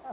Do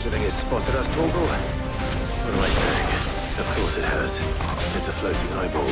you think it's spotted us, Torgal? What am I saying? Of course it has. It's a floating eyeball.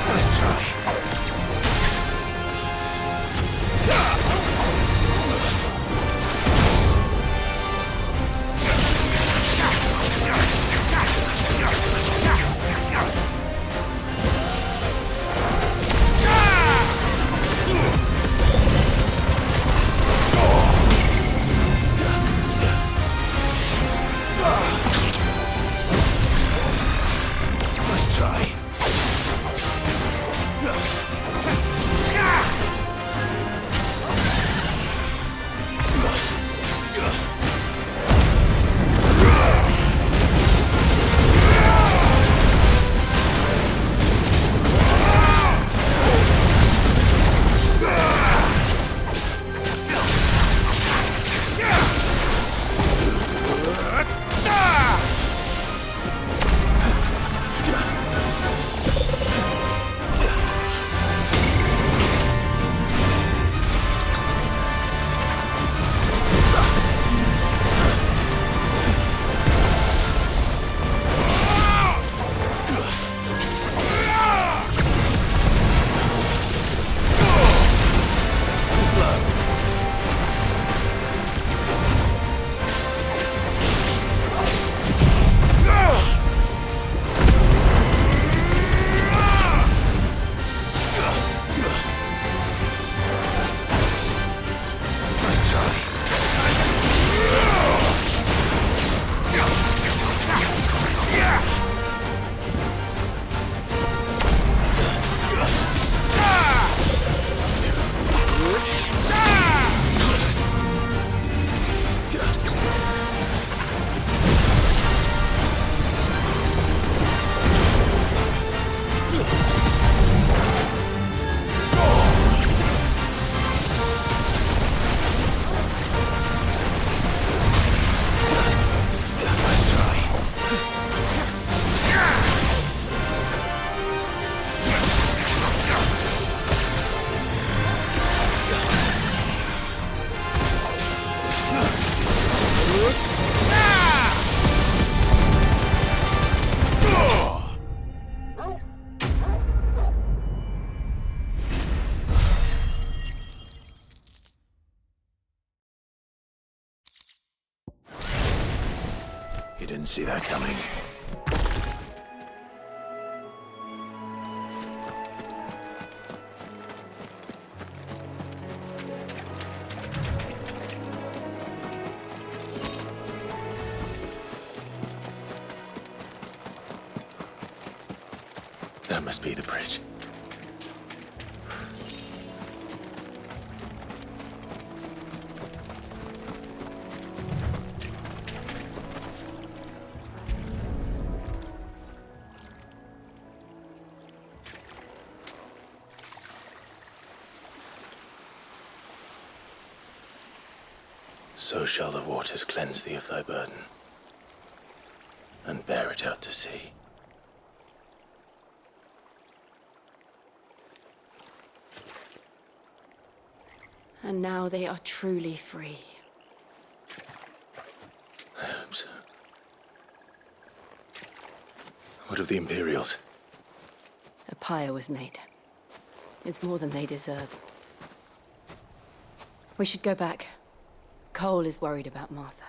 Nice try. didn't see that coming. That must be the bridge. So shall the waters cleanse thee of thy burden, and bear it out to sea. And now they are truly free. I hope so. What of the Imperials? A pyre was made. It's more than they deserve. We should go back. Cole is worried about Martha.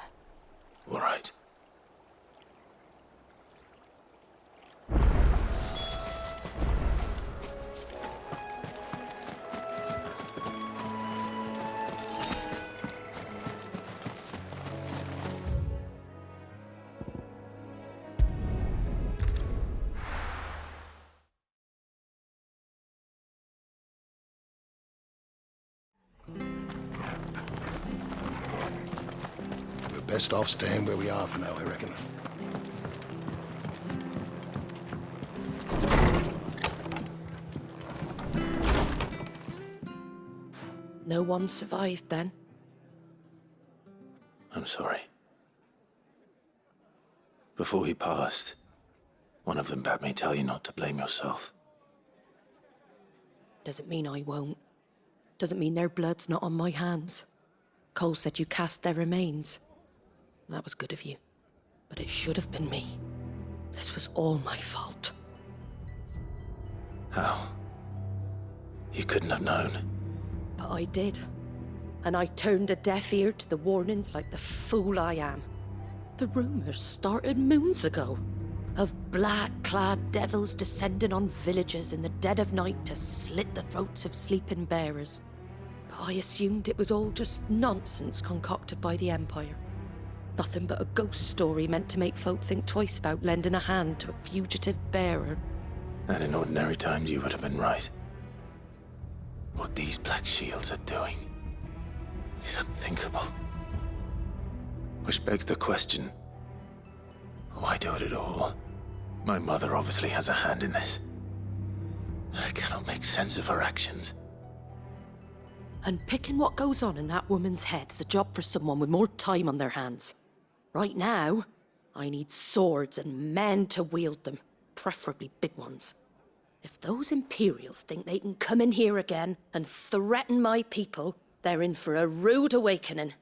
All right. Best off staying where we are for now, I reckon. No one survived then? I'm sorry. Before he passed, one of them bade me tell you not to blame yourself. Doesn't mean I won't. Doesn't mean their blood's not on my hands. Cole said you cast their remains. That was good of you. But it should have been me. This was all my fault. How? You couldn't have known. But I did. And I turned a deaf ear to the warnings like the fool I am. The rumors started moons ago. Of black-clad devils descending on villages in the dead of night to slit the throats of sleeping bearers. But I assumed it was all just nonsense concocted by the Empire. Nothing but a ghost story meant to make folk think twice about lending a hand to a fugitive bearer. And in ordinary times you would have been right. What these Black Shields are doing is unthinkable. Which begs the question, why do it at all? My mother obviously has a hand in this. I cannot make sense of her actions. And picking what goes on in that woman's head is a job for someone with more time on their hands. Right now, I need swords and men to wield them, preferably big ones. If those Imperials think they can come in here again and threaten my people, they're in for a rude awakening.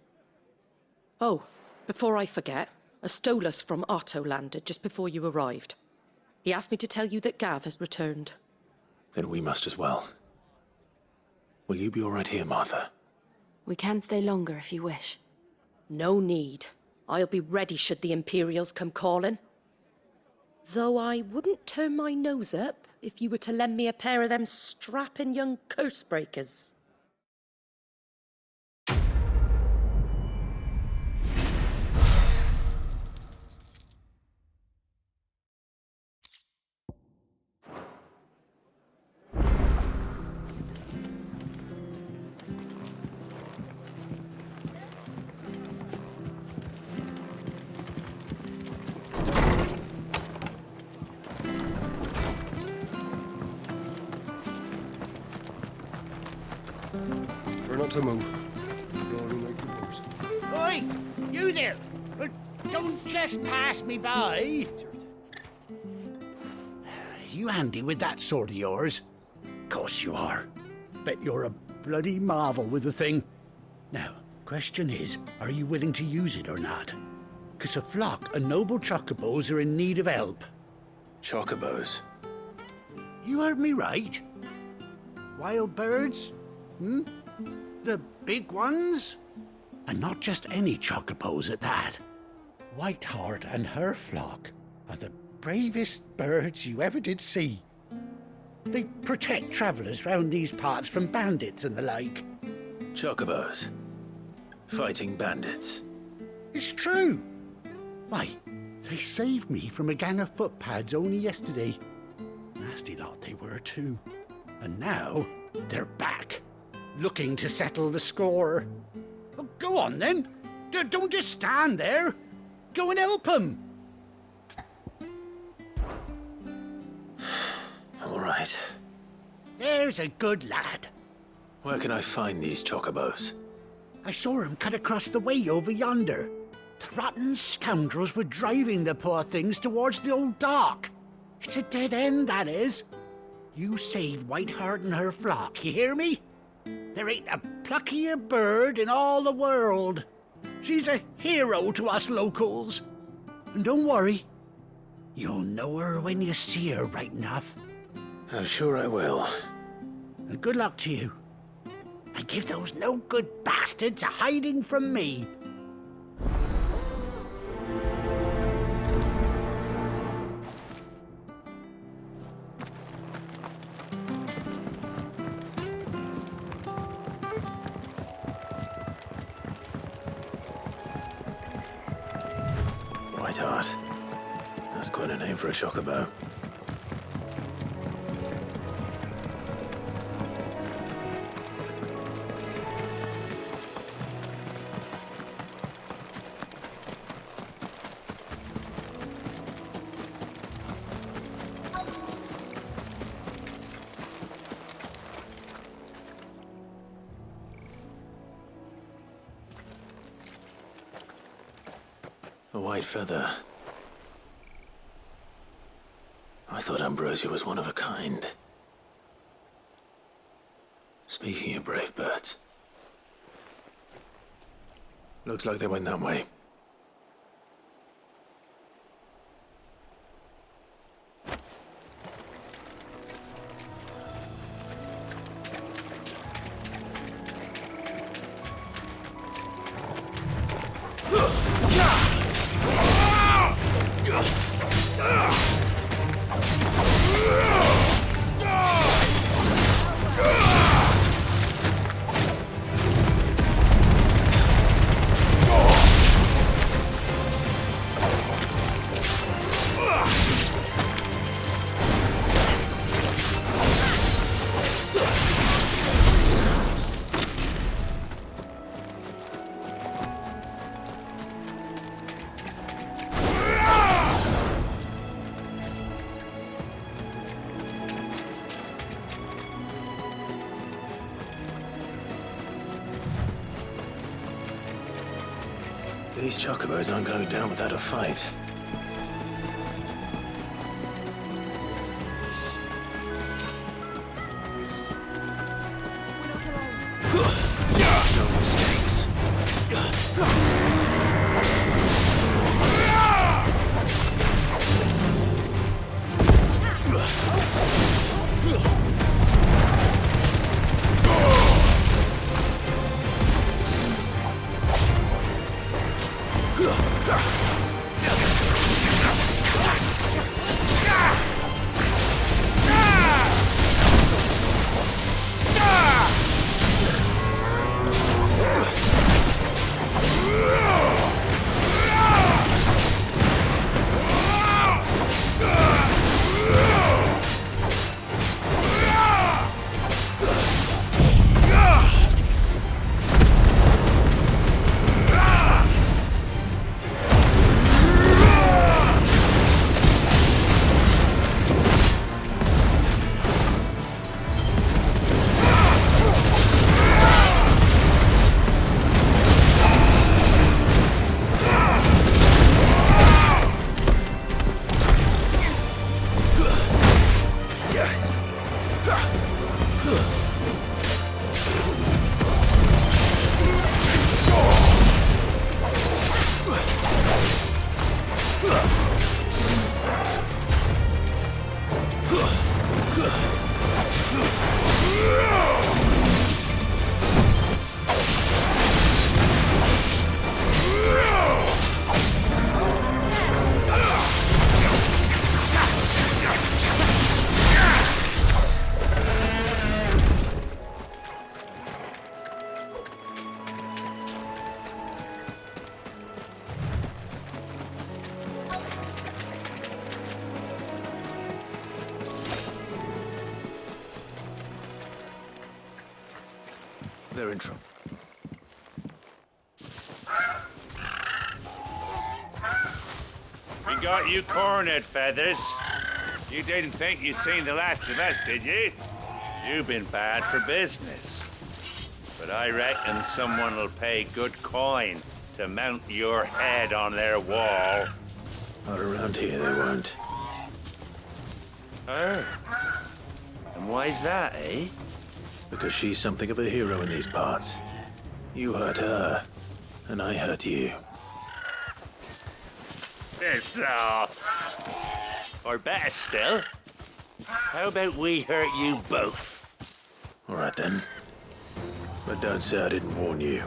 Oh, before I forget, a Stolas from Otto landed just before you arrived. He asked me to tell you that Gav has returned. Then we must as well. Will you be all right here, Martha? We can stay longer if you wish. No need. I'll be ready should the Imperials come calling. Though I wouldn't turn my nose up if you were to lend me a pair of them strapping young curse breakers. We're not to move. Going like the horse. Oi! You there! Don't just pass me by! You handy with that sword of yours? Course you are. Bet you're a bloody marvel with the thing. Now, question is, are you willing to use it or not? 'Cause a flock of noble chocobos are in need of help. Chocobos? You heard me right. Wild birds? The big ones? And not just any chocobos at that. Whiteheart and her flock are the bravest birds you ever did see. They protect travellers round these parts from bandits and the like. Chocobos. Fighting bandits. It's true. Why, they saved me from a gang of footpads only yesterday. Nasty lot they were too. And now they're back, looking to settle the score. Well, go on then. Don't just stand there. Go and help them. All right. There's a good lad. Where can I find these chocobos? I saw him cut across the way over yonder. The rotten scoundrels were driving the poor things towards the old dock. It's a dead end, that is. You save Whiteheart and her flock, you hear me? There ain't a pluckier bird in all the world. She's a hero to us locals. And don't worry, you'll know her when you see her right enough. I'm sure I will. And good luck to you. And give those no-good bastards a hiding from me. Whiteheart. That's quite a name for a chocobo. A white feather. I thought Ambrosia was one of a kind. Speaking of brave birds. Looks like they went that way. These chocobos aren't going down without a fight. No mistakes. They're in trouble. We got you cornered, Feathers. You didn't think you'd seen the last of us, did you? You've been bad for business. But I reckon someone will pay good coin to mount your head on their wall. Not around here, they won't. Her? And why's that, eh? Because she's something of a hero in these parts. You hurt her, and I hurt you. Piss off. Or better still, how about we hurt you both? All right then. But don't say I didn't warn you.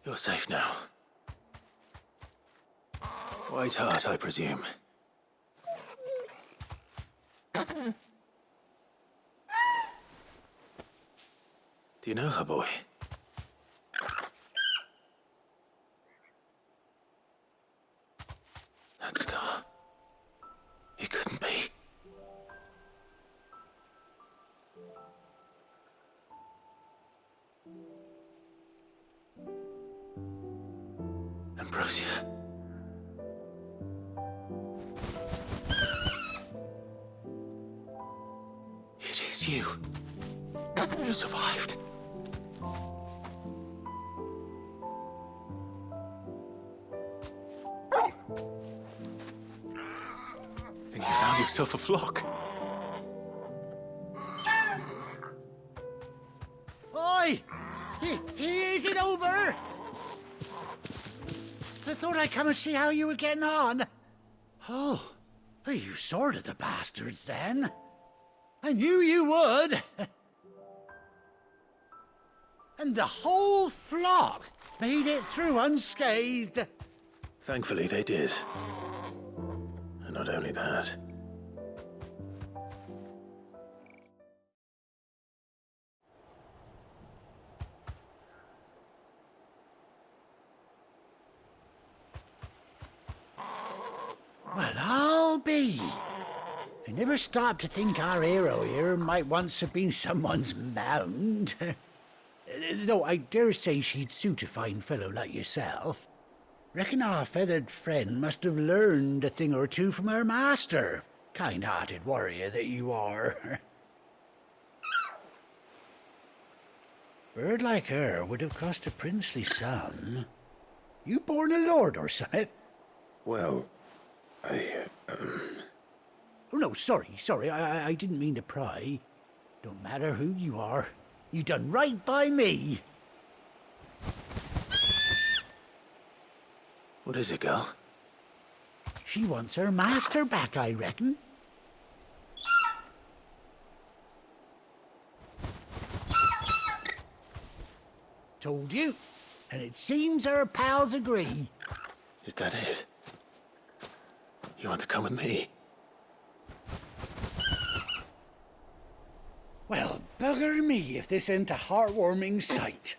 You're safe now. White Heart, I presume. Do you know her, boy? That scar. It couldn't be. Ambrosia. It is you. You survived. And you found yourself a flock. over? I thought I'd come and see how you were getting on. Oh, you sorted the bastards then. I knew you would. And the whole flock made it through unscathed. Thankfully, they did. And not only that. Well, I'll be. I never stopped to think our hero here might once have been someone's mount. Though I dare say she'd suit a fine fellow like yourself. Reckon our feathered friend must have learned a thing or two from her master. Kind-hearted warrior that you are. Bird like her would have cost a princely sum. You born a lord or something? Well, Oh, no, sorry. I didn't mean to pry. Don't matter who you are. You done right by me. What is it, girl? She wants her master back, I reckon. Told you. And it seems her pals agree. Is that it? You want to come with me? Well, bugger me if this ain't a heartwarming sight.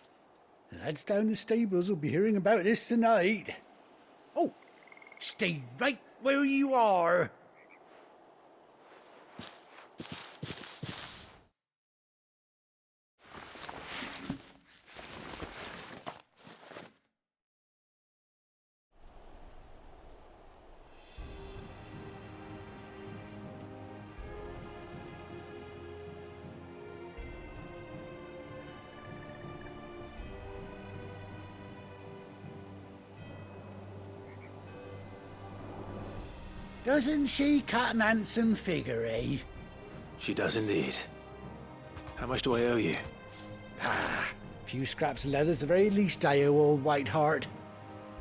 The lads down the stables will be hearing about this tonight. Oh, stay right where you are. Doesn't she cut an handsome figure, eh? She does indeed. How much do I owe you? A few scraps of leather's the very least I owe old Whiteheart.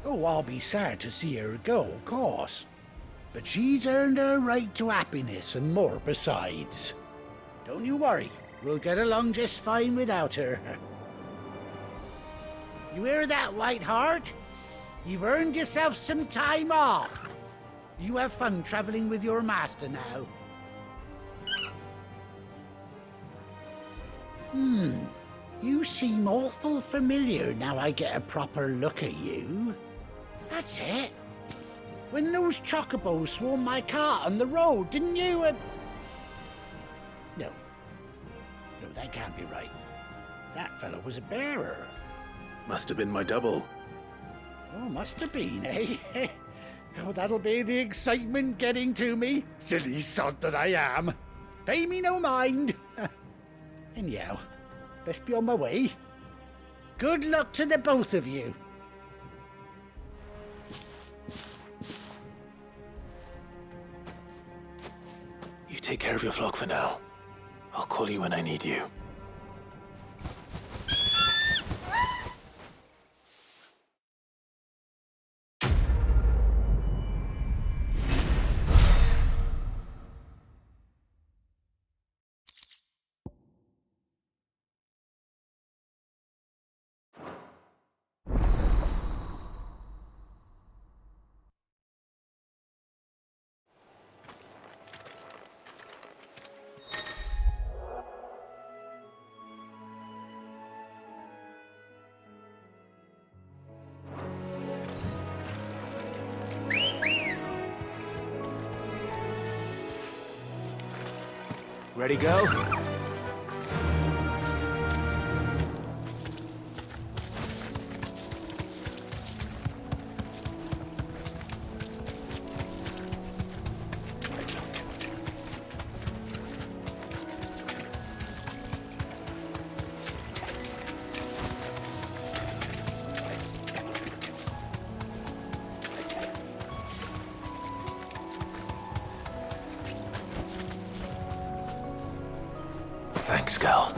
Oh, I'll be sad to see her go, of course. But she's earned her right to happiness and more besides. Don't you worry, we'll get along just fine without her. You hear that, Whiteheart? You've earned yourself some time off. You have fun traveling with your master now. You seem awful familiar now I get a proper look at you. That's it. When those chocobos swarmed my cart on the road, didn't you? No, that can't be right. That fellow was a bearer. Must have been my double. Oh, must have been, eh? Oh, that'll be the excitement getting to me. Silly sod that I am. Pay me no mind. Anyhow, best be on my way. Good luck to the both of you. You take care of your flock for now. I'll call you when I need you. Ready, go? Thanks, Gal.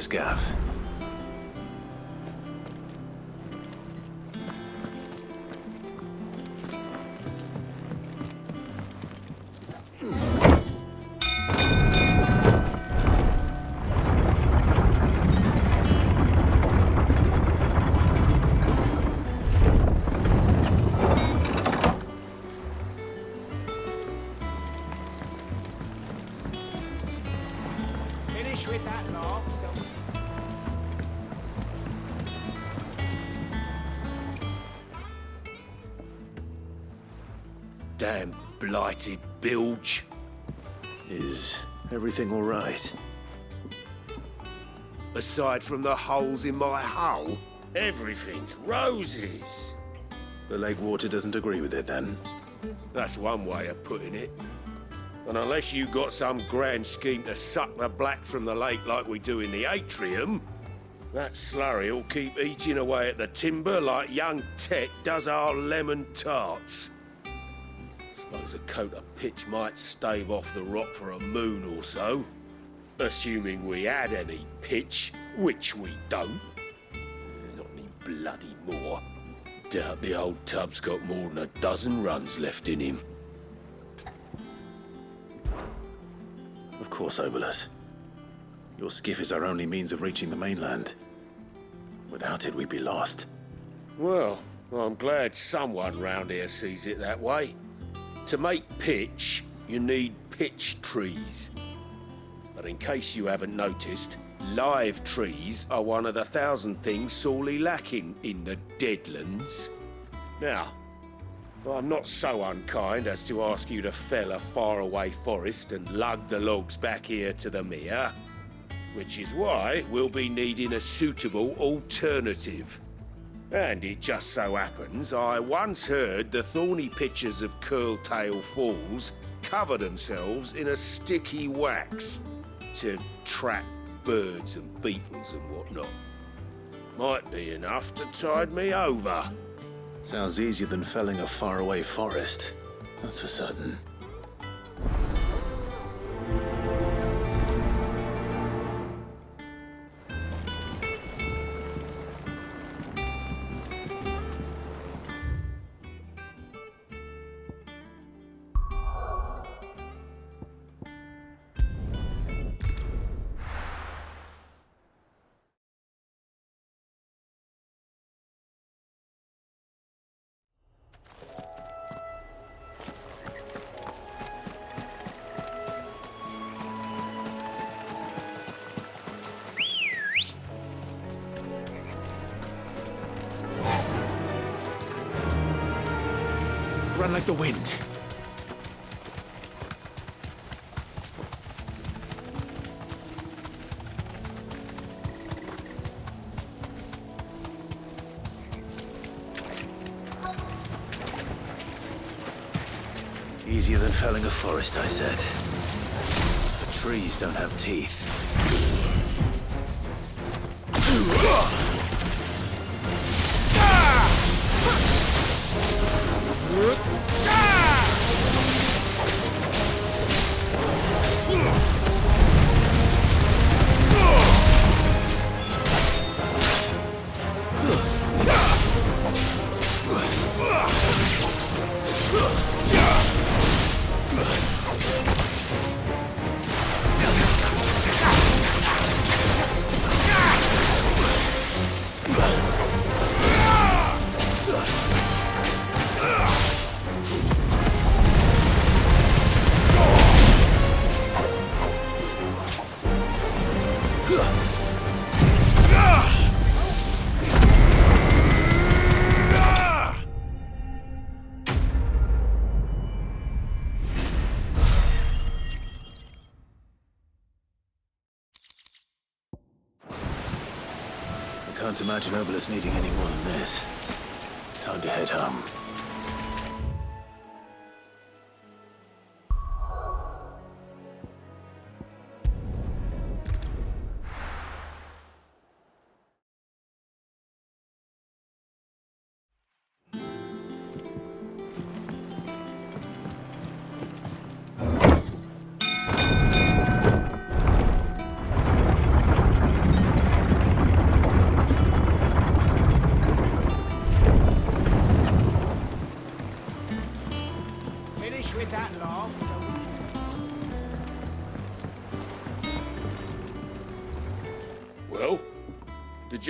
Where's Gav? Finish with that log, so... Damn blighted bilge. Is everything all right? Aside from the holes in my hull, everything's roses. The lake water doesn't agree with it, then? That's one way of putting it. And unless you got some grand scheme to suck the black from the lake like we do in the atrium, that slurry will keep eating away at the timber like young Tech does our lemon tarts. Suppose a coat of pitch might stave off the rock for a moon or so, assuming we had any pitch, which we don't. Not any bloody more. Doubt the old tub's got more than a dozen runs left in him. Of course, Obolus. Your skiff is our only means of reaching the mainland. Without it, we'd be lost. Well, I'm glad someone round here sees it that way. To make pitch, you need pitch trees. But in case you haven't noticed, live trees are one of the 1,000 things sorely lacking in the Deadlands. Now, I'm not so unkind as to ask you to fell a faraway forest and lug the logs back here to the mere, which is why we'll be needing a suitable alternative. And it just so happens I once heard the thorny pitchers of Curltail Falls cover themselves in a sticky wax to trap birds and beetles and whatnot. Might be enough to tide me over. Sounds easier than felling a faraway forest. That's for certain. Run like the wind. Easier than felling a forest, I said. The trees don't have teeth. Can't imagine Obolus needing any more than this. Time to head home.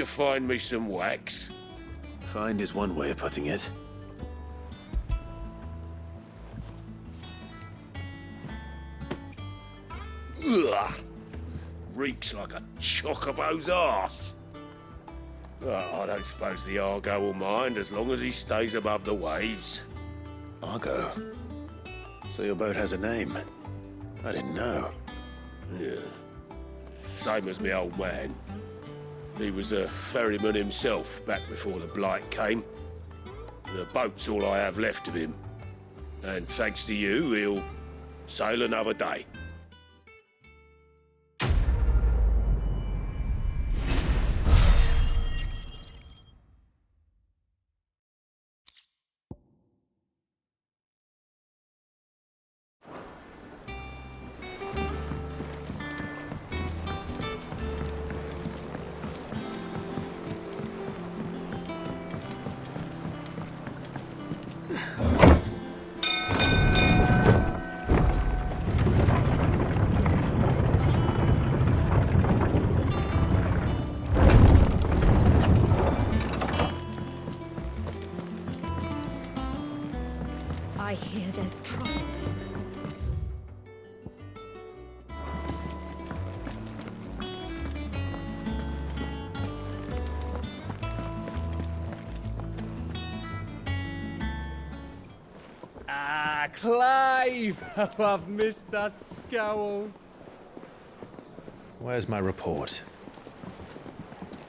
you find me some wax? Find is one way of putting it. Ugh! Reeks like a chocobo's arse. Oh, I don't suppose the Argo will mind as long as he stays above the waves. Argo. So your boat has a name. I didn't know. Yeah. Same as me old man. He was a ferryman himself back before the Blight came. The boat's all I have left of him. And thanks to you, he'll sail another day. I hear there's trouble. Ah, Clive! Oh, I've missed that scowl. Where's my report?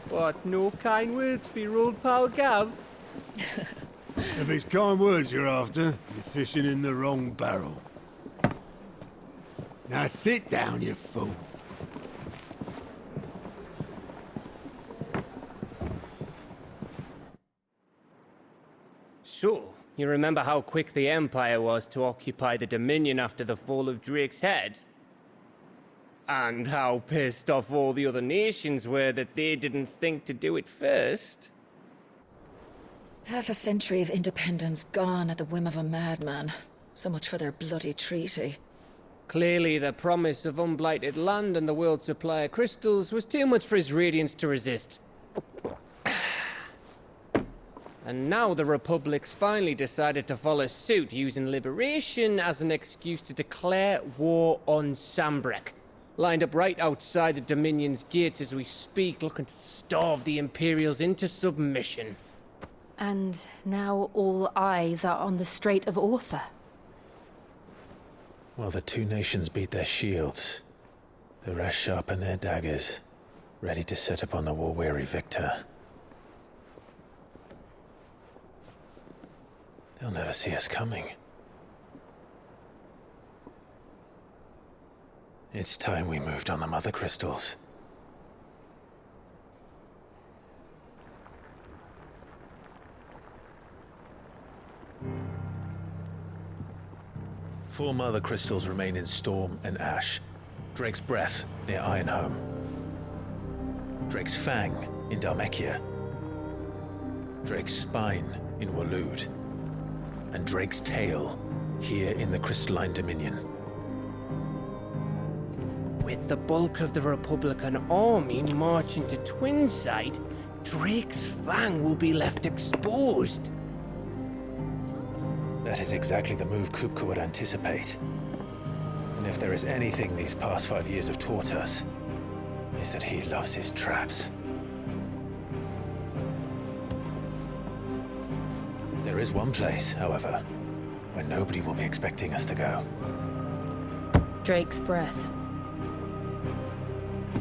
What, no kind words for your old pal Gav? If it's kind words you're after, you're fishing in the wrong barrel. Now sit down, you fool. So, you remember how quick the Empire was to occupy the Dominion after the fall of Drake's head? And how pissed off all the other nations were that they didn't think to do it first? Half a century of independence gone at the whim of a madman. So much for their bloody treaty. Clearly, the promise of unblighted land and the world's supply of crystals was too much for his radiance to resist. And now the Republic's finally decided to follow suit, using liberation as an excuse to declare war on Sambrek. Lined up right outside the Dominion's gates as we speak, looking to starve the Imperials into submission. And now all eyes are on the Strait of Author. Well, the two nations beat their shields. The rest sharpen their daggers, ready to set upon the war-weary victor. They'll never see us coming. It's time we moved on the Mother Crystals. Four Mother Crystals remain in Storm and Ash. Drake's Breath near Ironhome. Drake's Fang in Dhalmekia. Drake's Spine in Waloed. And Drake's Tail here in the Crystalline Dominion. With the bulk of the Republican army marching to Twinside, Drake's Fang will be left exposed. That is exactly the move Kupka would anticipate. And if there is anything these past 5 years have taught us, is that he loves his traps. There is one place, however, where nobody will be expecting us to go. Drake's Breath.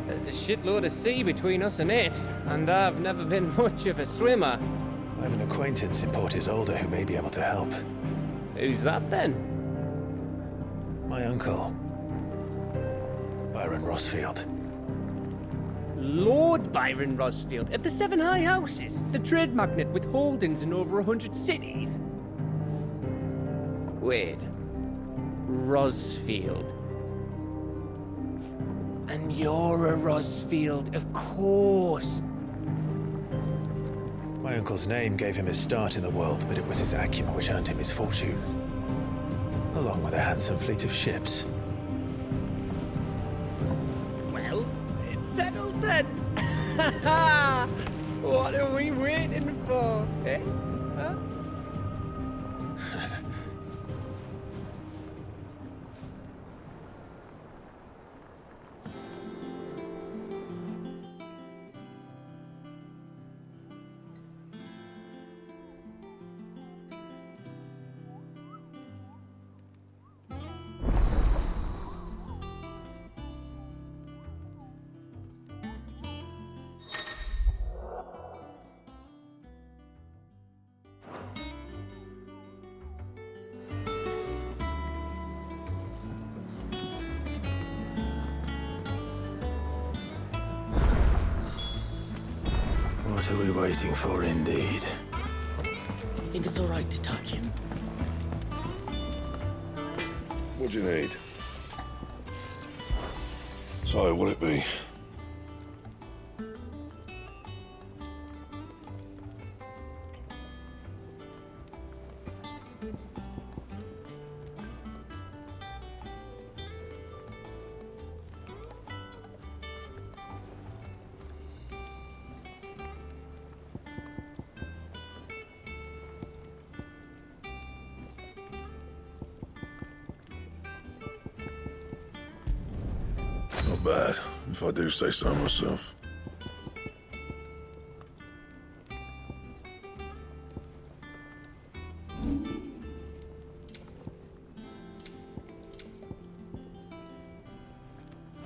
There's a shitload of sea between us and it, and I've never been much of a swimmer. I have an acquaintance in Port Isolde who may be able to help. Who's that then? My uncle, Byron Rossfield. Lord Byron Rossfield of the Seven High Houses, the trade magnate with holdings in over 100 cities. Wait, Rossfield. And you're a Rossfield, of course. My uncle's name gave him his start in the world, but it was his acumen which earned him his fortune. Along with a handsome fleet of ships. Well, it's settled then. What are we waiting for, eh? Huh? What are we waiting for, indeed? You think it's all right to touch him? What do you need? So, what'll it be? Not bad, if I do say so myself.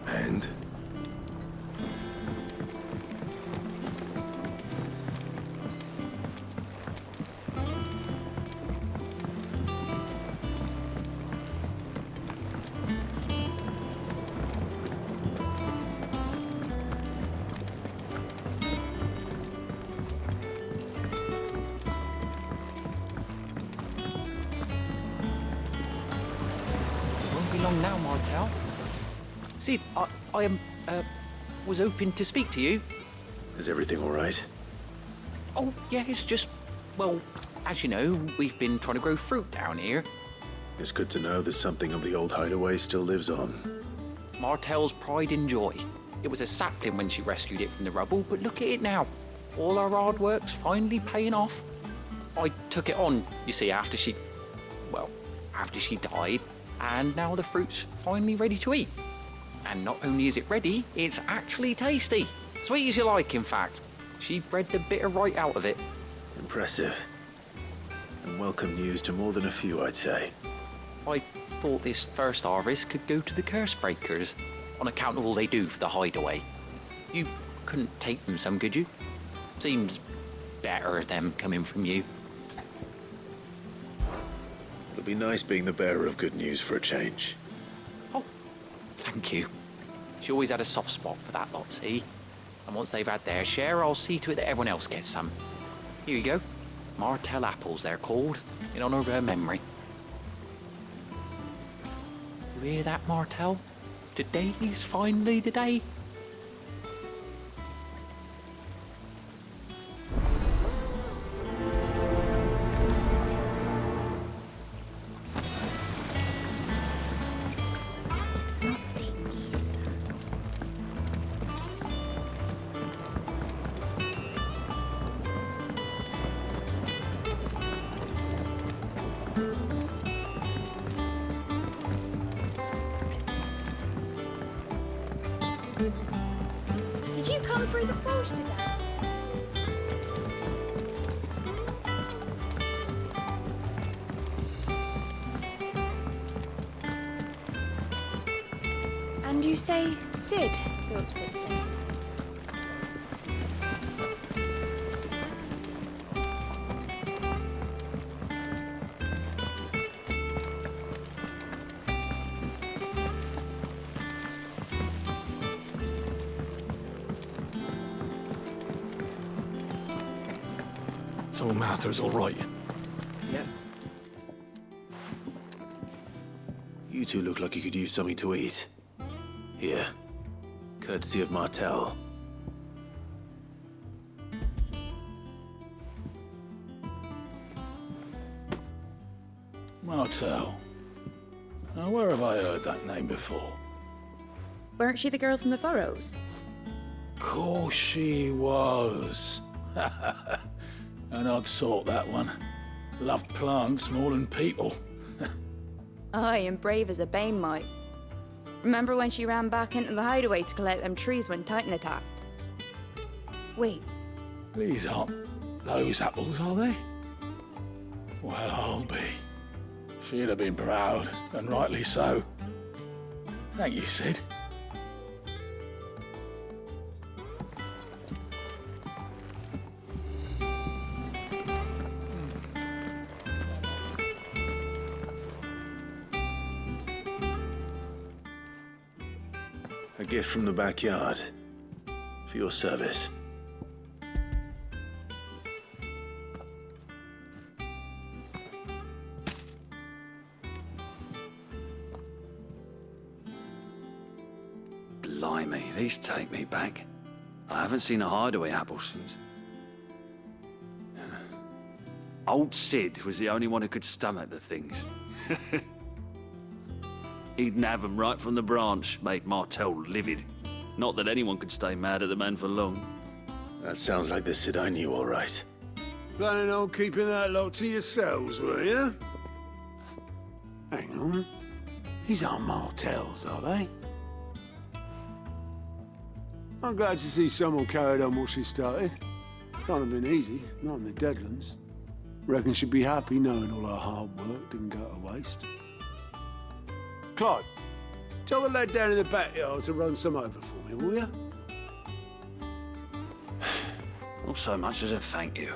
And? Won't be long now, Martel. See, I was hoping to speak to you. Is everything all right? Oh, yeah, it's just, well, as you know, we've been trying to grow fruit down here. It's good to know that something of the old hideaway still lives on. Martel's pride and joy. It was a sapling when she rescued it from the rubble, but look at it now. All our hard work's finally paying off. I took it on, you see, after she died, and now the fruit's finally ready to eat. And not only is it ready, it's actually tasty. Sweet as you like, in fact. She bred the bitter right out of it. Impressive. And welcome news to more than a few, I'd say. I thought this first harvest could go to the curse breakers, on account of all they do for the hideaway. You couldn't take them some, could you? Seems better them coming from you. It'll be nice being the bearer of good news for a change. Oh, thank you. She always had a soft spot for that lot, see? And once they've had their share, I'll see to it that everyone else gets some. Here you go. Martel apples, they're called, in honor of her memory. You hear that, Martel? Today's finally the day. It's not the ether. Did you come through the forge today? And you say Sid built this place? So Mather's all right. Yeah. You two look like you could use something to eat. Here. Courtesy of Martel. Martel. Now, where have I heard that name before? Weren't she the girl from the Furrows? Course she was. An odd sort, that one. Loved plants more than people. Aye, and brave as a bane might. Remember when she ran back into the hideaway to collect them trees when Titan attacked? Wait, These aren't those apples, are they? Well, I'll be. She'd have been proud, and rightly so. Thank you, Sid. A gift from the backyard. For your service. Blimey, these take me back. I haven't seen a hideaway apple since. Old Sid was the only one who could stomach the things. He'd nab them right from the branch, made Martel livid. Not that anyone could stay mad at the man for long. That sounds like the Sid I knew, all right. Planning on keeping that lot to yourselves, were you? Hang on. These aren't Martels, are they? I'm glad to see someone carried on what she started. Can't have been easy, not in the Deadlands. Reckon she'd be happy knowing all her hard work didn't go to waste. Clive, tell the lad down in the backyard to run some over for me, will you? Not so much as a thank you.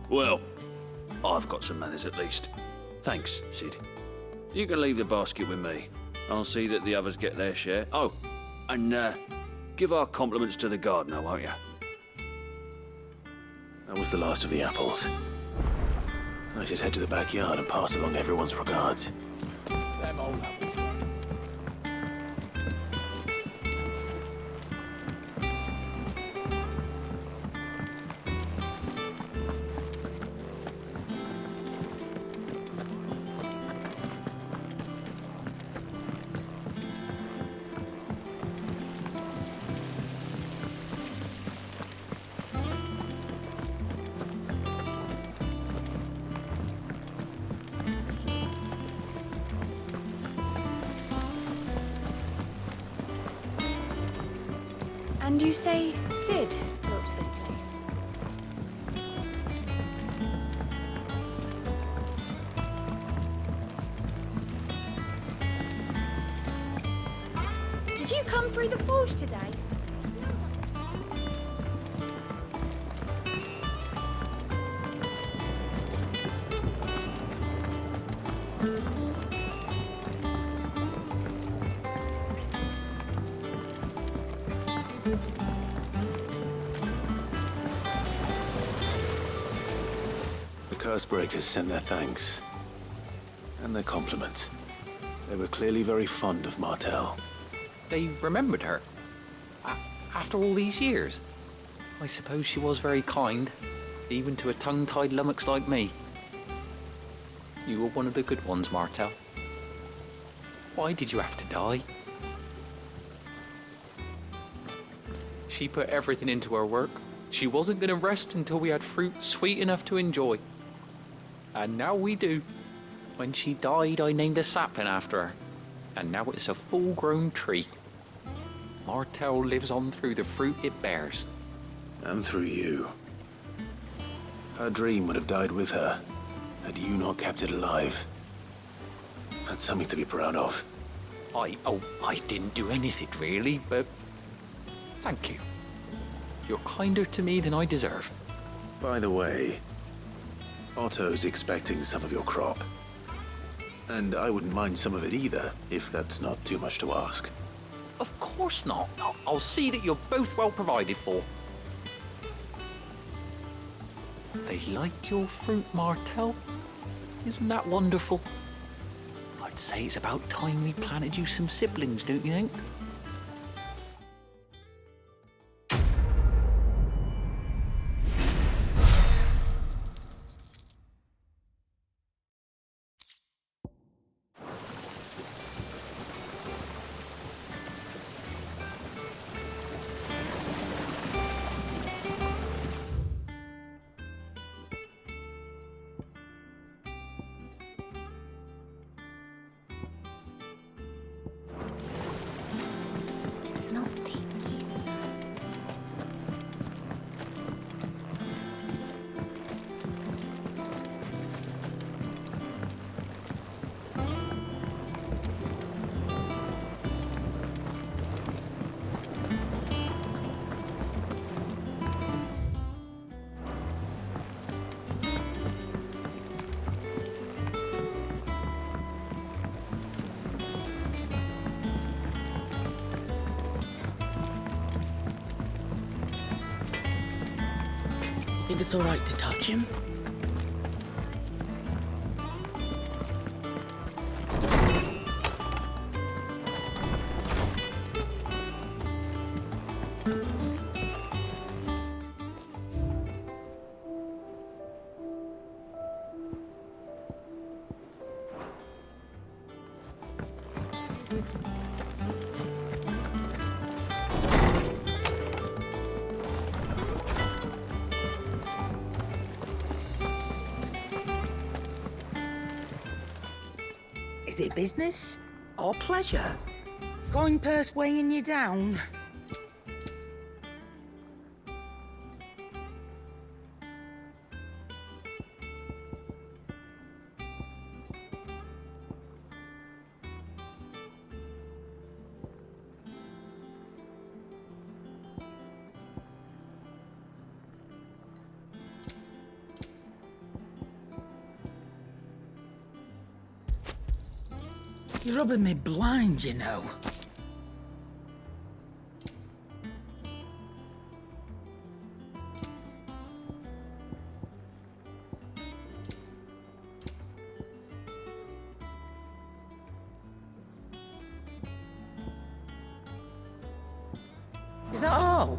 Well, I've got some manners at least. Thanks, Sid. You can leave the basket with me. I'll see that the others get their share. Oh, and give our compliments to the gardener, won't you? That was the last of the apples. I should head to the backyard and pass along everyone's regards. Them old apples. and you say Sid built this place? Did you come through the forge today? It smells like... The Cursebreakers sent their thanks. And their compliments. They were clearly very fond of Martel. They remembered her. After all these years. I suppose she was very kind, even to a tongue-tied lummox like me. You were one of the good ones, Martel. Why did you have to die? She put everything into her work. She wasn't going to rest until we had fruit sweet enough to enjoy. And now we do. When she died, I named a sapling after her. And now it's a full-grown tree. Martel lives on through the fruit it bears. And through you. Her dream would have died with her, had you not kept it alive. That's something to be proud of. I didn't do anything really, but thank you. You're kinder to me than I deserve. By the way, Otto's expecting some of your crop. And I wouldn't mind some of it either, if that's not too much to ask. Of course not. I'll see that you're both well provided for. They like your fruit, Martel. Isn't that wonderful? I'd say it's about time we planted you some siblings, don't you think? Think it's all right to touch him? Is it business or pleasure? Coin purse weighing you down? You're rubbing me blind, you know. Is that all?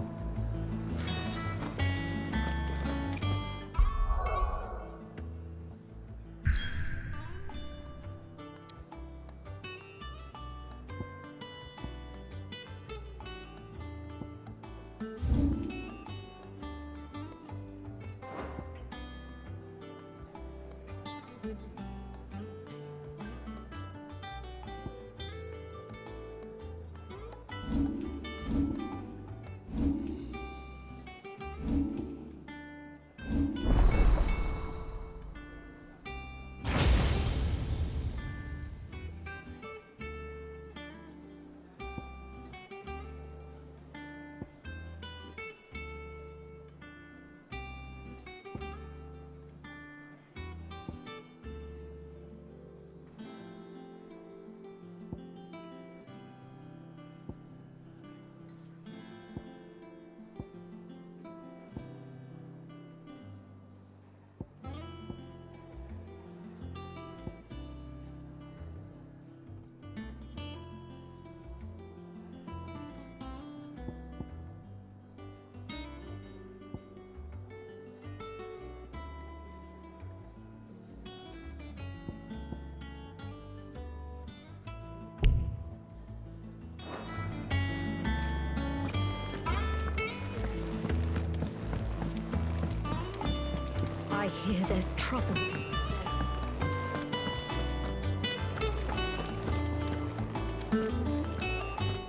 I hear there's trouble.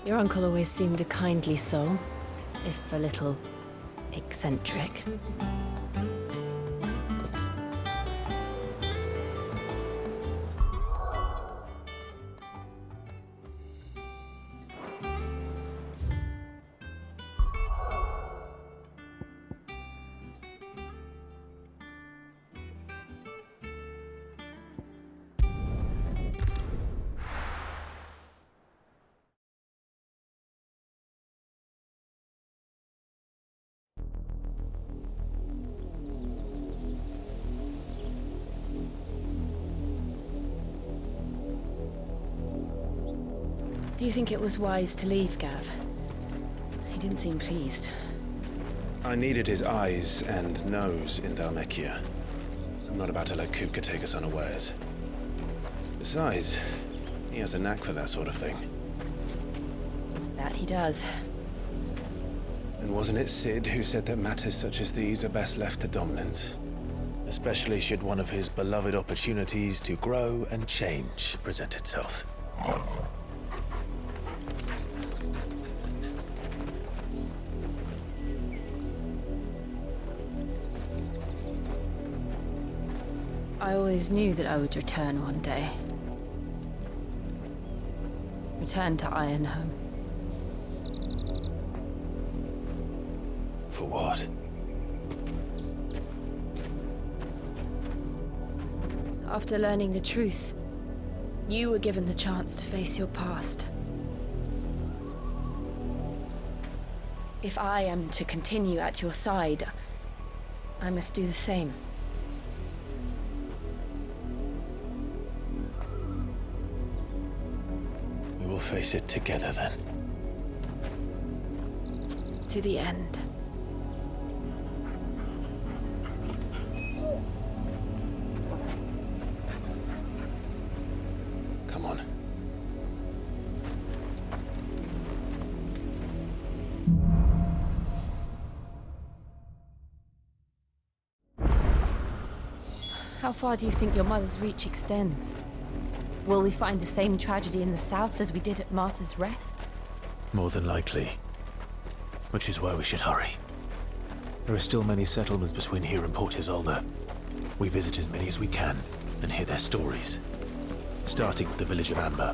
Your uncle always seemed a kindly soul, if a little eccentric. Do you think it was wise to leave, Gav? He didn't seem pleased. I needed his eyes and nose in Dhalmekia. I'm not about to let Kupka take us unawares. Besides, he has a knack for that sort of thing. That he does. And wasn't it Sid who said that matters such as these are best left to dominance? Especially should one of his beloved opportunities to grow and change present itself. I always knew that I would return one day. Return to Ironhome. For what? After learning the truth, you were given the chance to face your past. If I am to continue at your side, I must do the same. We will face it together then. To the end. Come on. How far do you think your mother's reach extends? Will we find the same tragedy in the south as we did at Martha's Rest? More than likely. Which is why we should hurry. There are still many settlements between here and Port Isolde. We visit as many as we can and hear their stories. Starting with the village of Amber.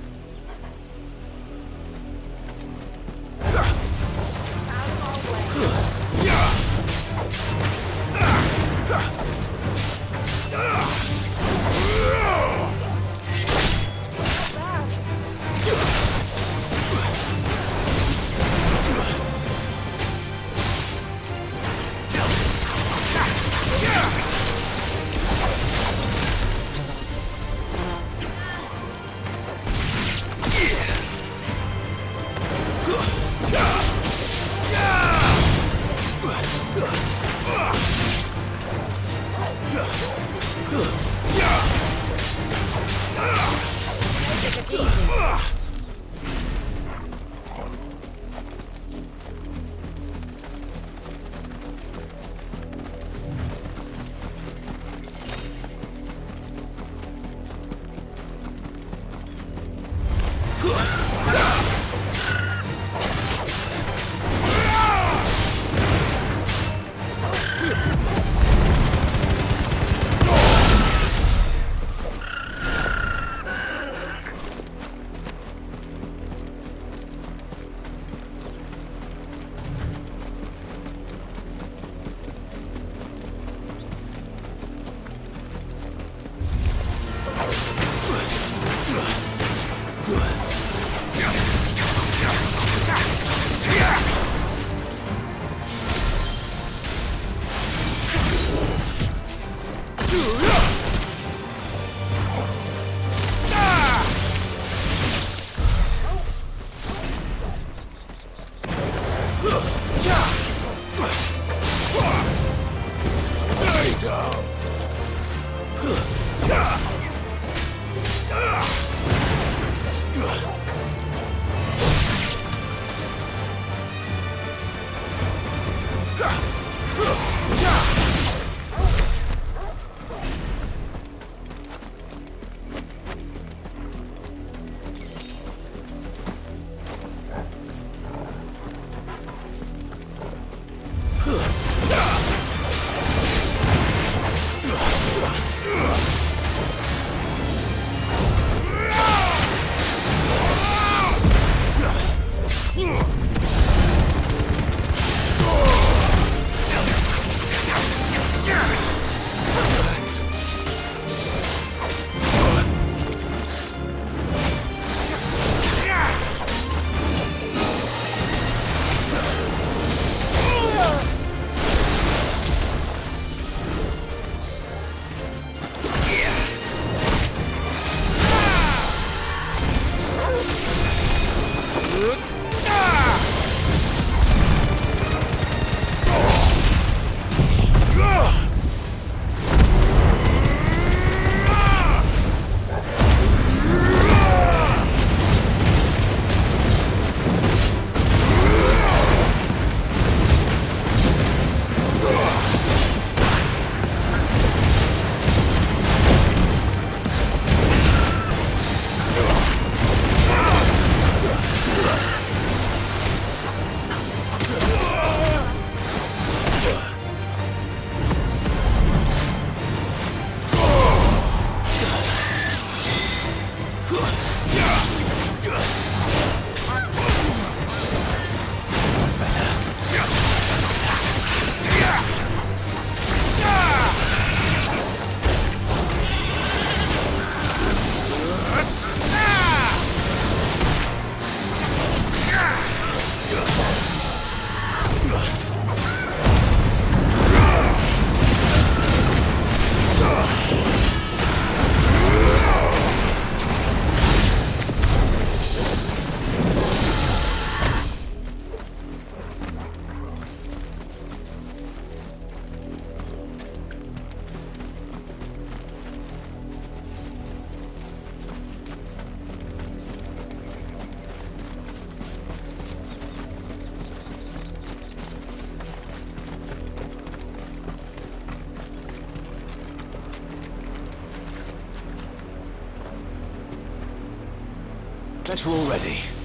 Better already.